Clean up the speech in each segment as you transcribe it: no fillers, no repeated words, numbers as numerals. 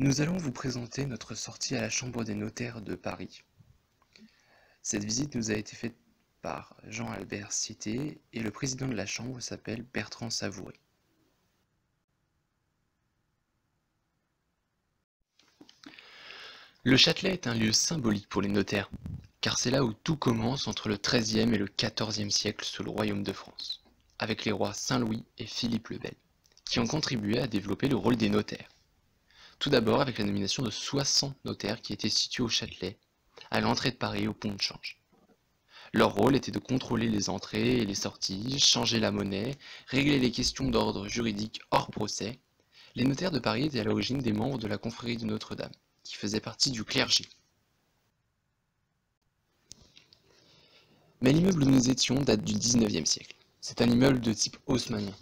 Nous allons vous présenter notre sortie à la Chambre des notaires de Paris. Cette visite nous a été faite par Jean-Albert Siété et le président de la Chambre s'appelle Bertrand Savouré. Le Châtelet est un lieu symbolique pour les notaires, car c'est là où tout commence entre le XIIIe et le XIVe siècle sous le Royaume de France, avec les rois Saint-Louis et Philippe le Bel, qui ont contribué à développer le rôle des notaires. Tout d'abord avec la nomination de 60 notaires qui étaient situés au Châtelet, à l'entrée de Paris au pont de Change. Leur rôle était de contrôler les entrées et les sorties, changer la monnaie, régler les questions d'ordre juridique hors procès. Les notaires de Paris étaient à l'origine des membres de la confrérie de Notre-Dame, qui faisait partie du clergé. Mais l'immeuble où nous étions date du XIXe siècle. C'est un immeuble de type haussmannien.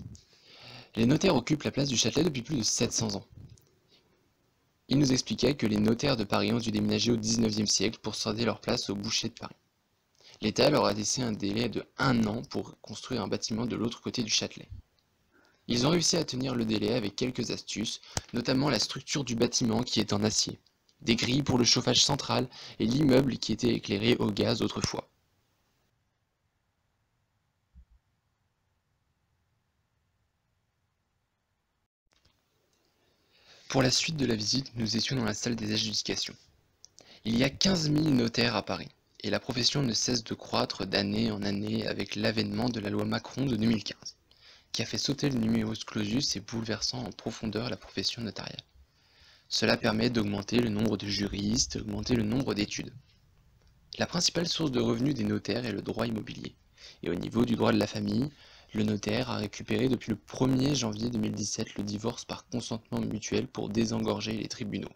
Les notaires occupent la place du Châtelet depuis plus de 700 ans. Il nous expliquait que les notaires de Paris ont dû déménager au XIXe siècle pour céder leur place au boucher de Paris. L'État leur a laissé un délai de 1 an pour construire un bâtiment de l'autre côté du Châtelet. Ils ont réussi à tenir le délai avec quelques astuces, notamment la structure du bâtiment qui est en acier, des grilles pour le chauffage central et l'immeuble qui était éclairé au gaz autrefois. Pour la suite de la visite, nous étions dans la salle des adjudications. Il y a 15 000 notaires à Paris, et la profession ne cesse de croître d'année en année avec l'avènement de la loi Macron de 2015, qui a fait sauter le numerus clausus et bouleversant en profondeur la profession notariale. Cela permet d'augmenter le nombre de juristes, d'augmenter le nombre d'études. La principale source de revenus des notaires est le droit immobilier, et au niveau du droit de la famille, le notaire a récupéré depuis le 1er janvier 2017 le divorce par consentement mutuel pour désengorger les tribunaux.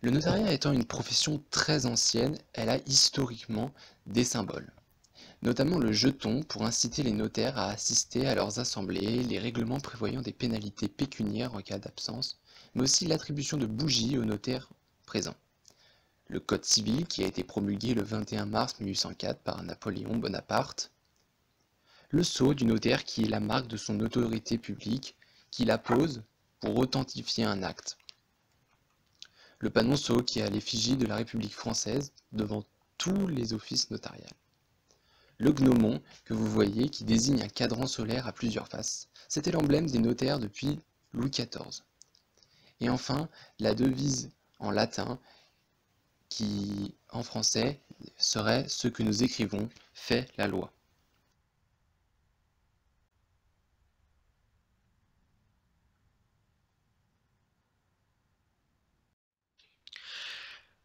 Le notariat étant une profession très ancienne, elle a historiquement des symboles, notamment le jeton pour inciter les notaires à assister à leurs assemblées, les règlements prévoyant des pénalités pécuniaires en cas d'absence, mais aussi l'attribution de bougies aux notaires présents. Le Code civil qui a été promulgué le 21 mars 1804 par Napoléon Bonaparte, le sceau du notaire qui est la marque de son autorité publique, qu'il appose pour authentifier un acte. Le panonceau qui a l'effigie de la République française devant tous les offices notariales. Le gnomon que vous voyez qui désigne un cadran solaire à plusieurs faces, c'était l'emblème des notaires depuis Louis XIV. Et enfin, la devise en latin qui, en français, serait « ce que nous écrivons fait la loi ».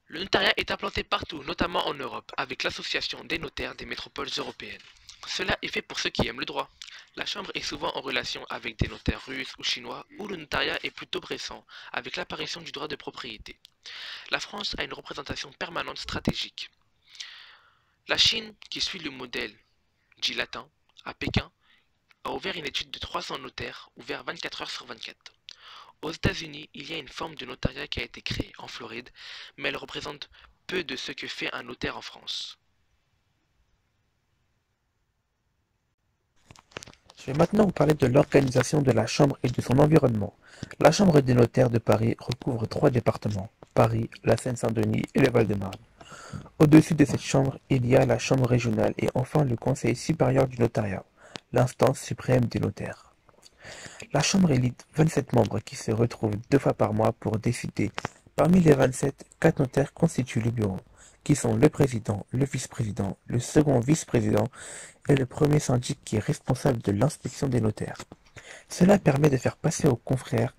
Le notariat est implanté partout, notamment en Europe, avec l'association des notaires des métropoles européennes. Cela est fait pour ceux qui aiment le droit. La Chambre est souvent en relation avec des notaires russes ou chinois, où le notariat est plutôt récent, avec l'apparition du droit de propriété. La France a une représentation permanente stratégique. La Chine, qui suit le modèle dit latin, à Pékin, a ouvert une étude de 300 notaires, ouvert 24 heures sur 24. Aux États-Unis, il y a une forme de notariat qui a été créée en Floride, mais elle représente peu de ce que fait un notaire en France. Je vais maintenant vous parler de l'organisation de la Chambre et de son environnement. La Chambre des notaires de Paris recouvre 3 départements, Paris, la Seine-Saint-Denis et le Val-de-Marne. Au-dessus de cette chambre, il y a la Chambre régionale et enfin le Conseil supérieur du notariat, l'instance suprême des notaires. La Chambre élit 27 membres qui se retrouvent 2 fois par mois pour décider. Parmi les 27, 4 notaires constituent le bureau, qui sont le président, le vice-président, le second vice-président et le premier syndic qui est responsable de l'inspection des notaires. Cela permet de faire passer aux confrères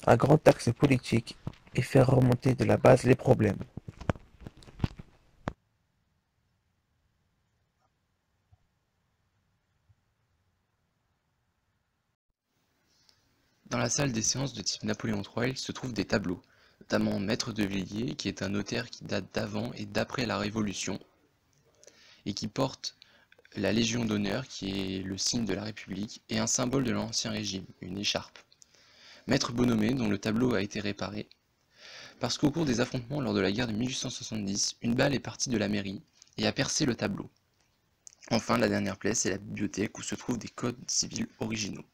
un grand axe politique et faire remonter de la base les problèmes. Dans la salle des séances de type Napoléon III, il se trouve des tableaux, notamment Maître de Villiers, qui est un notaire qui date d'avant et d'après la Révolution, et qui porte la Légion d'honneur, qui est le signe de la République, et un symbole de l'Ancien Régime, une écharpe. Maître Bonhommé, dont le tableau a été réparé, parce qu'au cours des affrontements lors de la guerre de 1870, une balle est partie de la mairie et a percé le tableau. Enfin, la dernière pièce est la bibliothèque où se trouvent des codes civils originaux.